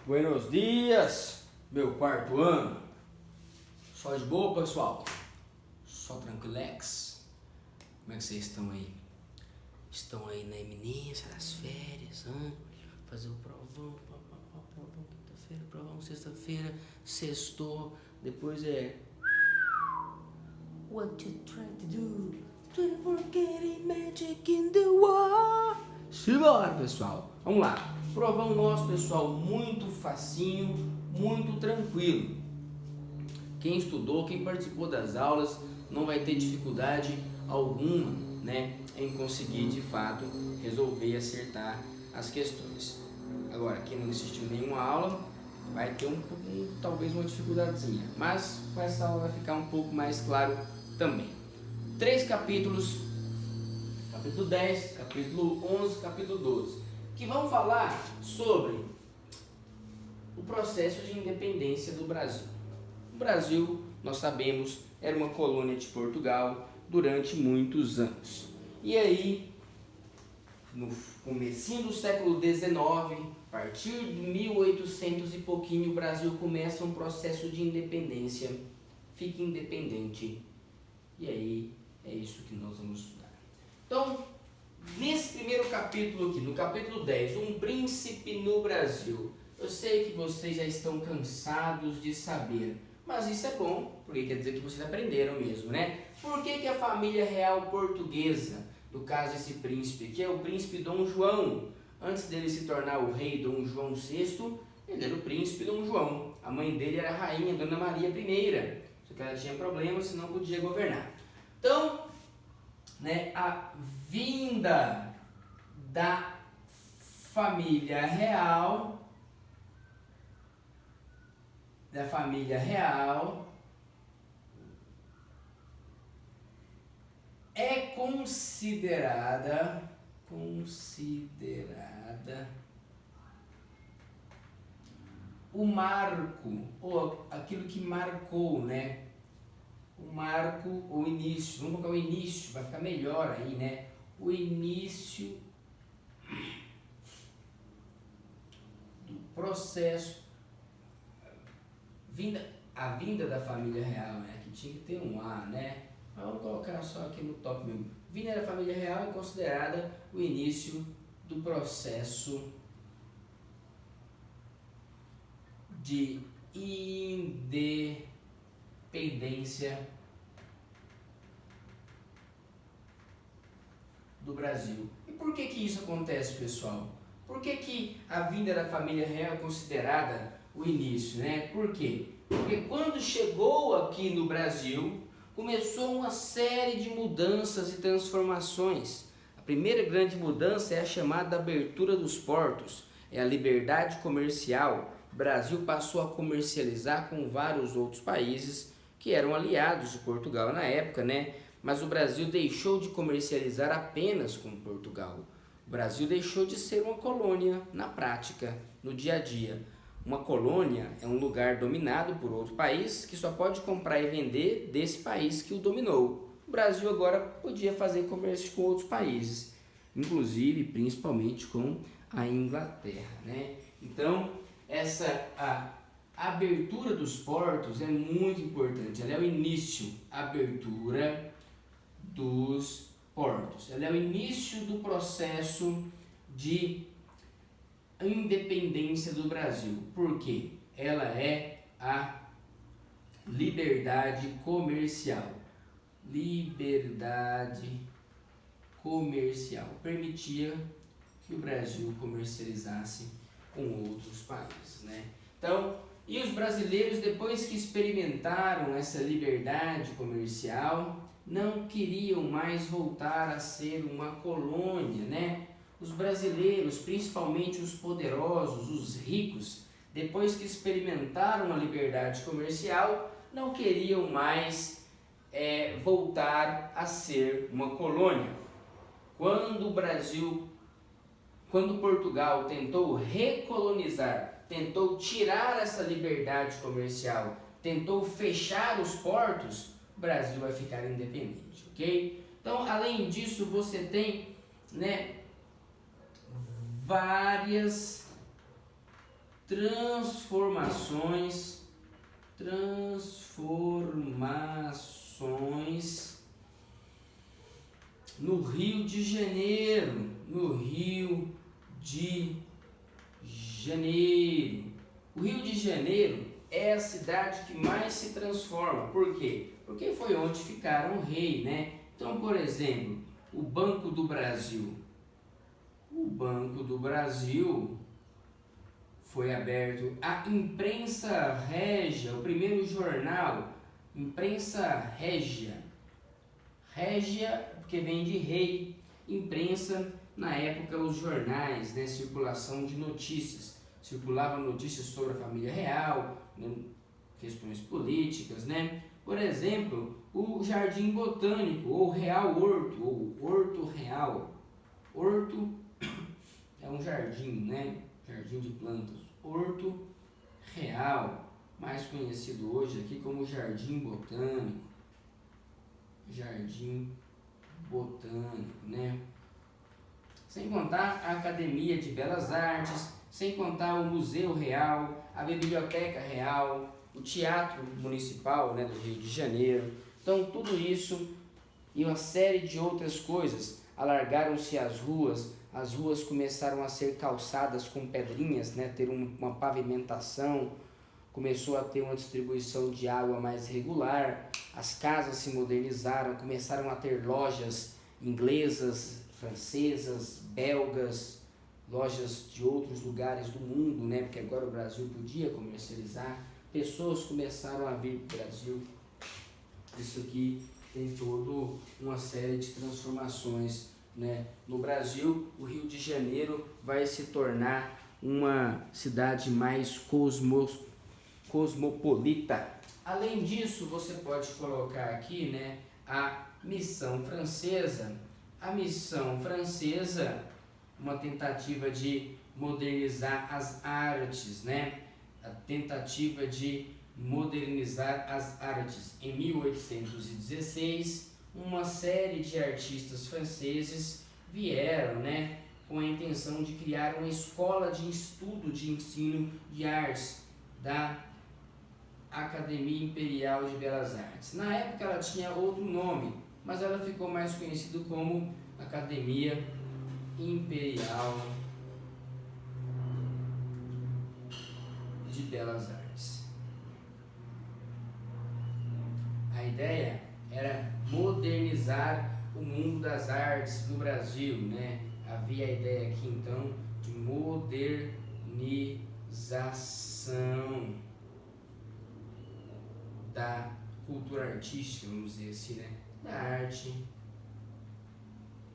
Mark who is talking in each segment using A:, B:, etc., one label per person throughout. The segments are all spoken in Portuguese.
A: Buenos dias, meu quarto ano. Só de boa, pessoal? Só tranquilex? Como é que vocês estão aí? Estão aí na iminência das férias, fazer o provão, provão quinta-feira, provão sexta-feira, sextou, depois é... What you trying to do? Trying for getting magic in the war. Simbora, pessoal. Vamos lá. Provão nosso, pessoal, muito facinho, muito tranquilo. Quem estudou, quem participou das aulas, não vai ter dificuldade alguma, né, em conseguir de fato resolver e acertar as questões. Agora, quem não assistiu nenhuma aula, vai ter talvez uma dificuldadezinha, mas com essa aula vai ficar um pouco mais claro também. 3 capítulos, capítulo 10, capítulo 11, capítulo 12, que vão falar sobre o processo de independência do Brasil. O Brasil, nós sabemos, era uma colônia de Portugal durante muitos anos. E aí, no comecinho do século XIX, a partir de 1800 e pouquinho, o Brasil começa um processo de independência, fica independente. E aí, é isso que nós vamos estudar. Então, nesse primeiro capítulo aqui, no capítulo 10, um príncipe no Brasil. Eu sei que vocês já estão cansados de saber, mas isso é bom, porque quer dizer que vocês aprenderam mesmo, né? Por que a família real portuguesa, no caso esse príncipe aqui, é o príncipe Dom João? Antes dele se tornar o rei Dom João VI, ele era o príncipe Dom João. A mãe dele era a rainha Dona Maria I, só que ela tinha problemas, senão podia governar. Então, né, a vinda da família real, é considerada o marco, ou aquilo que marcou, né? O marco, o início, vamos colocar o início, vai ficar melhor aí, né? O início do processo, a vinda da família real, né? Que tinha que ter um A, né? Mas vamos colocar só aqui no top mesmo. Vinda da família real é considerada o início do processo de independência do Brasil. E por que isso acontece, pessoal? Por que a vinda da família real é considerada o início, né? Por quê? Porque quando chegou aqui no Brasil, começou uma série de mudanças e transformações. A primeira grande mudança é a chamada abertura dos portos, é a liberdade comercial. O Brasil passou a comercializar com vários outros países que eram aliados de Portugal na época, né? Mas o Brasil deixou de comercializar apenas com Portugal. O Brasil deixou de ser uma colônia na prática, no dia a dia. Uma colônia é um lugar dominado por outro país que só pode comprar e vender desse país que o dominou. O Brasil agora podia fazer comércio com outros países, inclusive, principalmente com a Inglaterra, né? Então, a abertura dos portos é muito importante. Ela é o início, abertura dos portos. Ela é o início do processo de independência do Brasil. Por quê? Ela é a liberdade comercial. Liberdade comercial. Permitia que o Brasil comercializasse com outros países, né? Então, e os brasileiros, depois que experimentaram essa liberdade comercial, não queriam mais voltar a ser uma colônia, né? Os brasileiros, principalmente os poderosos, os ricos, depois que experimentaram a liberdade comercial, não queriam mais voltar a ser uma colônia. Quando Portugal tentou recolonizar, tentou tirar essa liberdade comercial, tentou fechar os portos, o Brasil vai ficar independente, ok? Então, além disso, você tem, né, várias transformações no Rio de Janeiro, O Rio de Janeiro é a cidade que mais se transforma. Por quê? Porque foi onde ficaram o rei, né? Então, por exemplo, o Banco do Brasil. O Banco do Brasil foi aberto. A Imprensa Régia, o primeiro jornal, Imprensa Régia. Régia, porque vem de rei. Imprensa, na época, os jornais, né? Circulação de notícias. Circulavam notícias sobre a família real, né? Questões políticas, né? Por exemplo, o Jardim Botânico, ou Real Horto, ou Horto Real. Horto é um jardim, né? Jardim de plantas. Horto Real, mais conhecido hoje aqui como Jardim Botânico. Jardim Botânico, né? Sem contar a Academia de Belas Artes, sem contar o Museu Real, a Biblioteca Real, o Teatro Municipal, né, do Rio de Janeiro. Então, tudo isso e uma série de outras coisas. Alargaram-se as ruas começaram a ser calçadas com pedrinhas, né, ter uma pavimentação, começou a ter uma distribuição de água mais regular, as casas se modernizaram, começaram a ter lojas inglesas, francesas, belgas, lojas de outros lugares do mundo, né, porque agora o Brasil podia comercializar, pessoas começaram a vir para o Brasil. Isso aqui tem toda uma série de transformações, né? No Brasil, o Rio de Janeiro vai se tornar uma cidade mais cosmopolita. Além disso, você pode colocar aqui, né, a Missão Francesa. A Missão Francesa, uma tentativa de modernizar as artes, né? A tentativa de modernizar as artes. Em 1816, uma série de artistas franceses vieram, né, com a intenção de criar uma escola de estudo de ensino de artes da Academia Imperial de Belas Artes. Na época ela tinha outro nome, mas ela ficou mais conhecida como Academia Imperial de Belas Artes. A ideia era modernizar o mundo das artes no Brasil, né? Havia a ideia aqui então de modernização da cultura artística, vamos dizer assim, né? Da arte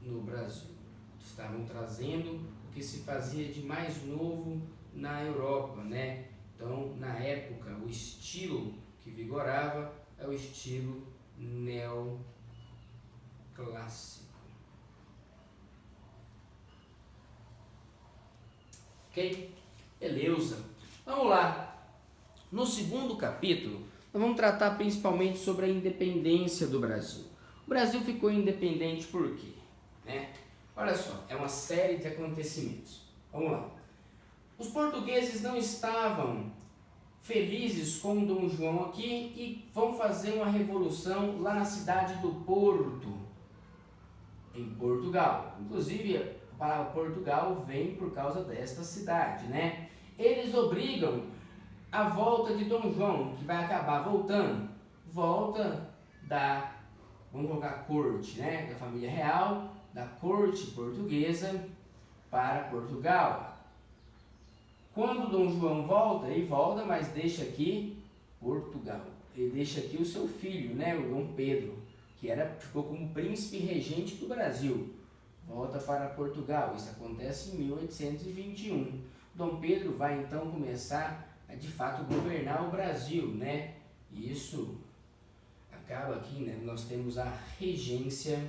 A: no Brasil. Estavam trazendo o que se fazia de mais novo na Europa, né? Então, na época, o estilo que vigorava é o estilo neoclássico. Ok? Beleza. Vamos lá. No segundo capítulo, nós vamos tratar principalmente sobre a independência do Brasil. O Brasil ficou independente por quê? Né? Olha só, é uma série de acontecimentos. Vamos lá. Os portugueses não estavam felizes com Dom João aqui e vão fazer uma revolução lá na cidade do Porto, em Portugal. Inclusive, a palavra Portugal vem por causa desta cidade, né? Eles obrigam a volta de Dom João, que vai acabar voltando. Volta da, vamos colocar corte, né? Da família real, da corte portuguesa para Portugal. Quando Dom João volta, ele volta, mas deixa aqui Portugal. Ele deixa aqui o seu filho, né, o Dom Pedro, que ficou como príncipe regente do Brasil. Volta para Portugal. Isso acontece em 1821. Dom Pedro vai então começar a de fato governar o Brasil, né? E isso acaba aqui, né? Nós temos a regência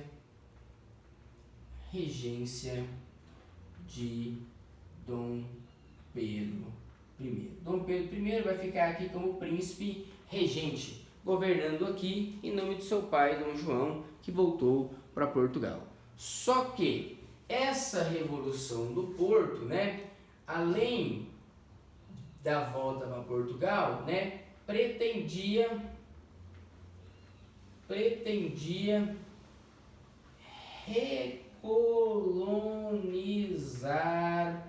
A: de Dom Pedro I. Dom Pedro I vai ficar aqui como príncipe regente, governando aqui em nome de seu pai, Dom João, que voltou para Portugal. Só que essa revolução do Porto, né, além da volta para Portugal, né, pretendia recolonizar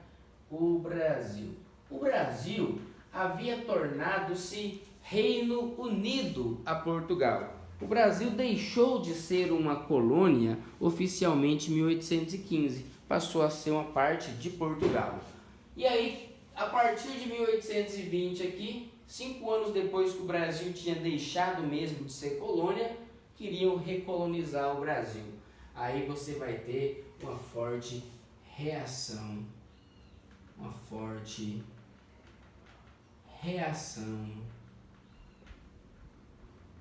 A: o Brasil. O Brasil havia tornado-se Reino Unido a Portugal. O Brasil deixou de ser uma colônia oficialmente em 1815, passou a ser uma parte de Portugal. E aí, a partir de 1820 aqui, 5 anos depois que o Brasil tinha deixado mesmo de ser colônia, queriam recolonizar o Brasil. Aí você vai ter uma forte reação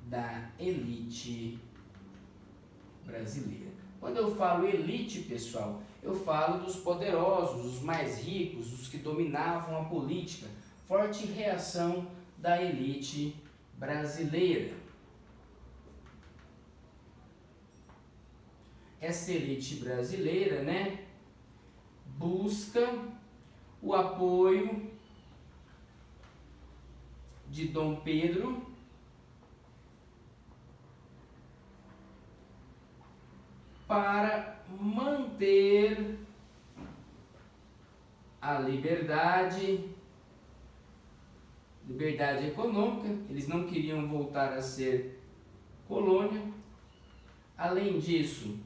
A: da elite brasileira. Quando eu falo elite, pessoal, eu falo dos poderosos, os mais ricos, os que dominavam a política. Forte reação da elite brasileira. Essa elite brasileira, né, busca o apoio de Dom Pedro para manter a liberdade econômica. Eles não queriam voltar a ser colônia. Além disso,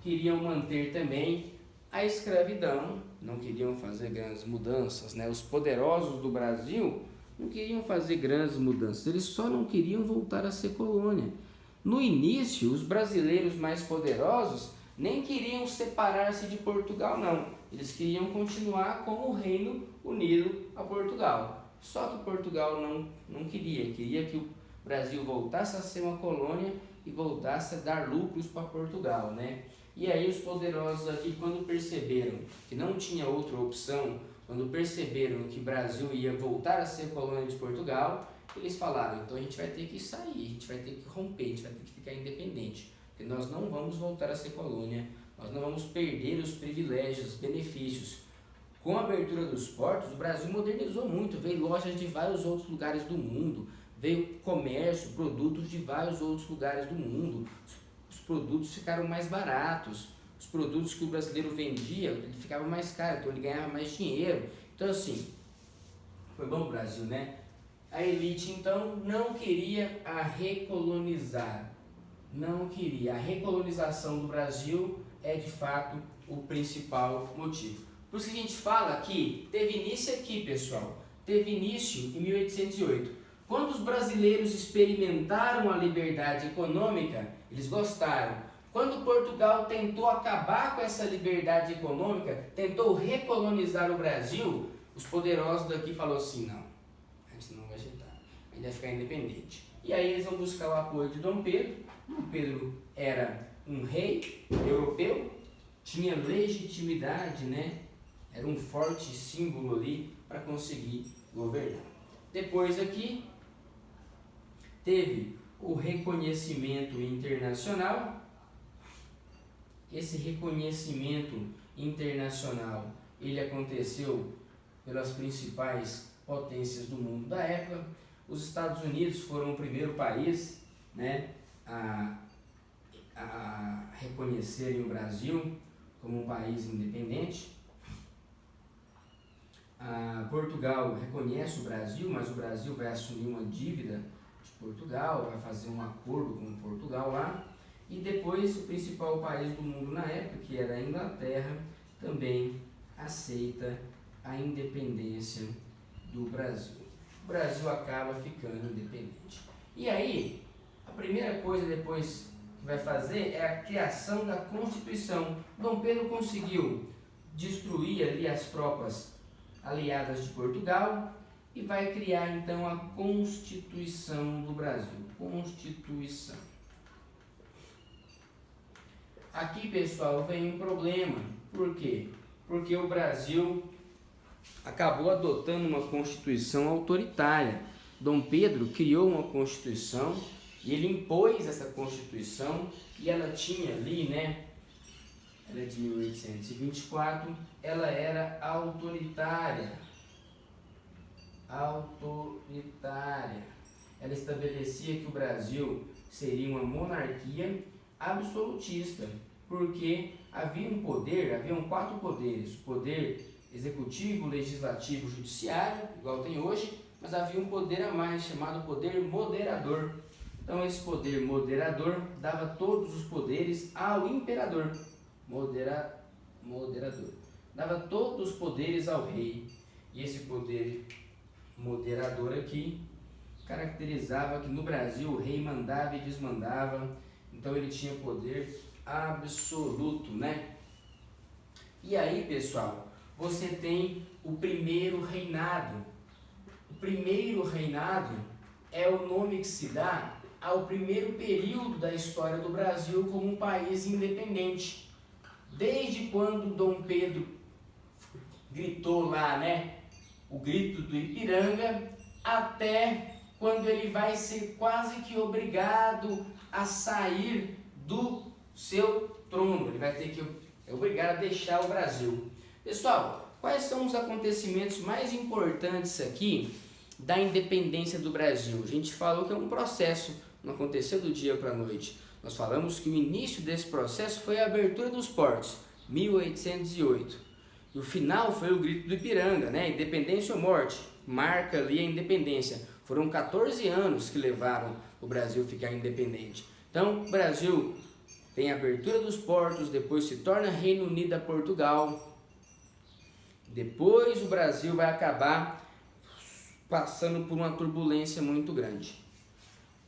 A: queriam manter também a escravidão, não queriam fazer grandes mudanças, né? Os poderosos do Brasil não queriam fazer grandes mudanças, eles só não queriam voltar a ser colônia. No início, os brasileiros mais poderosos nem queriam separar-se de Portugal, não. Eles queriam continuar como o Reino Unido a Portugal. Só que Portugal não queria que o Brasil voltasse a ser uma colônia e voltasse a dar lucros para Portugal, né? E aí os poderosos aqui, quando perceberam que não tinha outra opção, quando perceberam que o Brasil ia voltar a ser colônia de Portugal, eles falaram, então a gente vai ter que sair, a gente vai ter que romper, a gente vai ter que ficar independente, porque nós não vamos voltar a ser colônia, nós não vamos perder os privilégios, os benefícios. Com a abertura dos portos, o Brasil modernizou muito, veio lojas de vários outros lugares do mundo, veio comércio, produtos de vários outros lugares do mundo, os produtos ficaram mais baratos, os produtos que o brasileiro vendia, ele ficava mais caro, então ele ganhava mais dinheiro. Então assim, foi bom o Brasil, né? A elite então não queria a recolonizar, não queria. A recolonização do Brasil é de fato o principal motivo. Por isso que a gente fala que teve início aqui, pessoal, teve início em 1808. Quando os brasileiros experimentaram a liberdade econômica, eles gostaram. Quando Portugal tentou acabar com essa liberdade econômica, tentou recolonizar o Brasil, os poderosos daqui falaram assim, não, a gente não vai ajeitar, a gente vai ficar independente. E aí eles vão buscar o apoio de Dom Pedro. Dom Pedro era um rei europeu, tinha legitimidade, né? Era um forte símbolo ali para conseguir governar. Depois aqui teve o reconhecimento internacional. Esse reconhecimento internacional, ele aconteceu pelas principais potências do mundo da época. Os Estados Unidos foram o primeiro país, né, a reconhecerem o Brasil como um país independente. Portugal reconhece o Brasil, mas o Brasil vai assumir uma dívida de Portugal, vai fazer um acordo com Portugal lá. E depois o principal país do mundo na época, que era a Inglaterra, também aceita a independência do Brasil. O Brasil acaba ficando independente. E aí, a primeira coisa depois que vai fazer é a criação da Constituição. Dom Pedro conseguiu destruir ali as tropas aliadas de Portugal e vai criar então a Constituição do Brasil. Constituição. Aqui, pessoal, vem um problema. Por quê? Porque o Brasil acabou adotando uma Constituição autoritária. Dom Pedro criou uma Constituição e ele impôs essa Constituição e ela tinha ali, né? Ela é de 1824, ela era autoritária. autoritária. Ela estabelecia que o Brasil seria uma monarquia absolutista, porque haviam 4 poderes: o poder executivo, legislativo, judiciário, igual tem hoje, mas havia um poder a mais chamado poder moderador. Então esse poder moderador dava todos os poderes ao imperador. Moderador. Dava todos os poderes ao rei. E esse poder moderador aqui caracterizava que no Brasil o rei mandava e desmandava. Então ele tinha poder absoluto, né? E aí, pessoal, você tem o primeiro reinado. O primeiro reinado é o nome que se dá ao primeiro período da história do Brasil como um país independente. Desde quando Dom Pedro gritou lá, né, o grito do Ipiranga, até quando ele vai ser quase que obrigado a sair do seu trono. Ele vai ter que obrigado a deixar o Brasil. Pessoal, quais são os acontecimentos mais importantes aqui da independência do Brasil? A gente falou que é um processo, não aconteceu do dia para a noite. Nós falamos que o início desse processo foi a abertura dos portos, 1808. E o final foi o grito do Ipiranga, né? Independência ou morte, marca ali a independência. Foram 14 anos que levaram o Brasil a ficar independente. Então, o Brasil tem a abertura dos portos, depois se torna Reino Unido a Portugal. Depois o Brasil vai acabar passando por uma turbulência muito grande.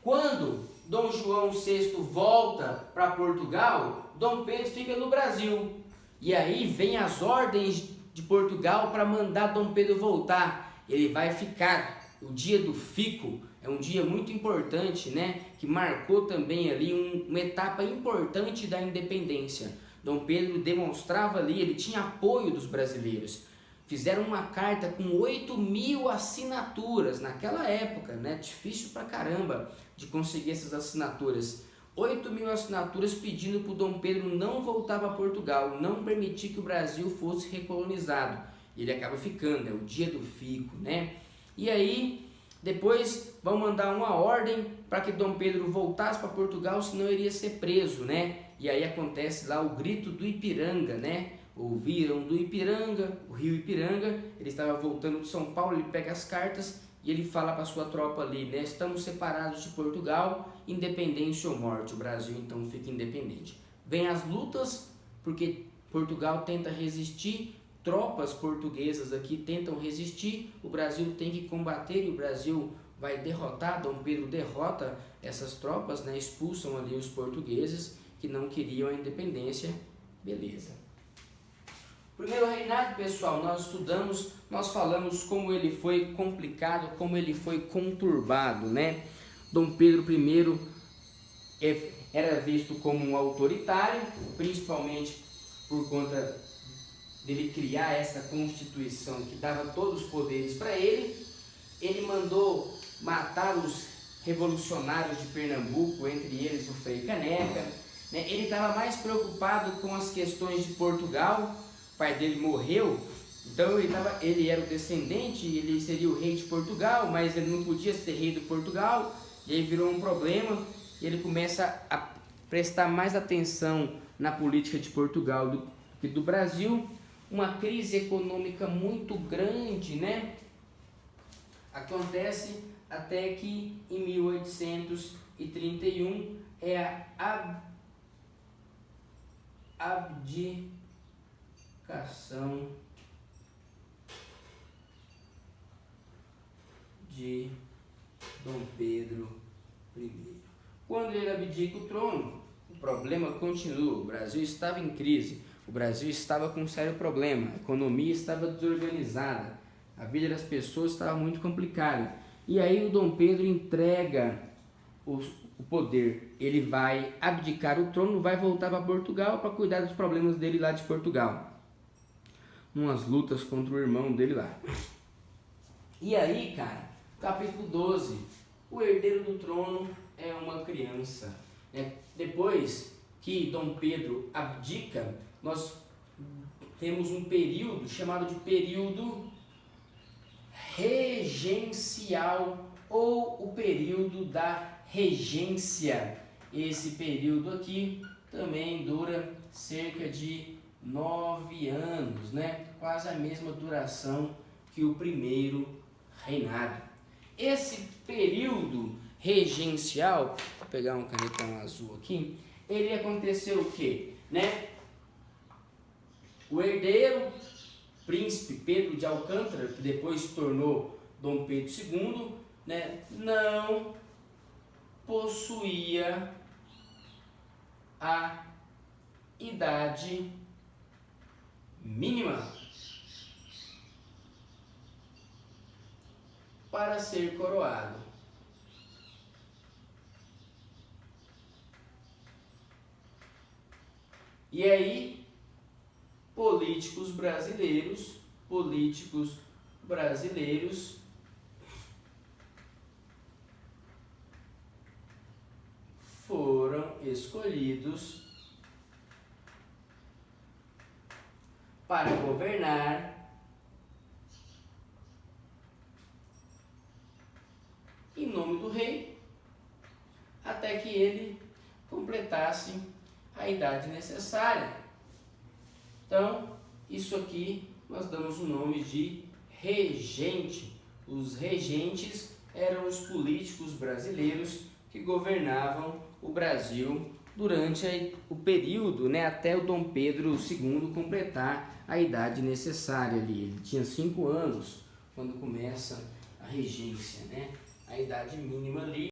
A: Quando Dom João VI volta para Portugal, Dom Pedro fica no Brasil. E aí vem as ordens de Portugal para mandar Dom Pedro voltar. Ele vai ficar. O dia do fico é um dia muito importante, né? Que marcou também ali uma etapa importante da independência. Dom Pedro demonstrava ali, ele tinha apoio dos brasileiros. Fizeram uma carta com 8.000 assinaturas naquela época, né? Difícil pra caramba de conseguir essas assinaturas. 8.000 assinaturas pedindo para o Dom Pedro não voltar para Portugal, não permitir que o Brasil fosse recolonizado. Ele acaba ficando, é o dia do fico, né? E aí, depois vão mandar uma ordem para que Dom Pedro voltasse para Portugal, senão iria ser preso, né? E aí acontece lá o grito do Ipiranga, né? Ouviram do Ipiranga, o rio Ipiranga. Ele estava voltando de São Paulo, ele pega as cartas e ele fala para a sua tropa ali, né? Estamos separados de Portugal, independência ou morte. O Brasil então fica independente. Vem as lutas, porque Portugal tenta resistir, tropas portuguesas aqui tentam resistir, o Brasil tem que combater e o Brasil vai derrotar. Dom Pedro derrota essas tropas, né? Expulsam ali os portugueses que não queriam a independência. Beleza. Primeiro reinado, pessoal, nós estudamos, nós falamos como ele foi complicado, como ele foi conturbado, né? Dom Pedro I era visto como um autoritário, principalmente por conta dele criar essa constituição que dava todos os poderes para ele. Ele mandou matar os revolucionários de Pernambuco, entre eles o Frei Caneca, né? Ele estava mais preocupado com as questões de Portugal. O pai dele morreu, então ele era o descendente, ele seria o rei de Portugal, mas ele não podia ser rei de Portugal, e aí virou um problema, e ele começa a prestar mais atenção na política de Portugal do que do Brasil. Uma crise econômica muito grande, né? Acontece até que em 1831 é a abdicação de Dom Pedro I. Quando ele abdica o trono, o problema continua. O Brasil estava em crise, o Brasil estava com um sério problema, a economia estava desorganizada, a vida das pessoas estava muito complicada. E aí o Dom Pedro entrega o poder, ele vai abdicar o trono, vai voltar para Portugal para cuidar dos problemas dele lá de Portugal. Umas lutas contra o irmão dele lá. E aí, cara, capítulo 12, o herdeiro do trono é uma criança. Depois que Dom Pedro abdica, nós temos um período chamado de período regente. regencial ou o período da regência. Esse período aqui também dura cerca de 9 anos, né? Quase a mesma duração que o primeiro reinado. Esse período regencial, vou pegar um canetão azul aqui, ele aconteceu o quê? Né? O herdeiro, príncipe Pedro de Alcântara, que depois se tornou Dom Pedro II, né, não possuía a idade mínima para ser coroado. E aí, políticos brasileiros foram escolhidos para governar em nome do rei, até que ele completasse a idade necessária. Então, isso aqui nós damos o nome de regente. Os regentes eram os políticos brasileiros que governavam o Brasil durante o período, né, até o Dom Pedro II completar a idade necessária ali. Ele tinha 5 anos quando começa a regência, né? A idade mínima ali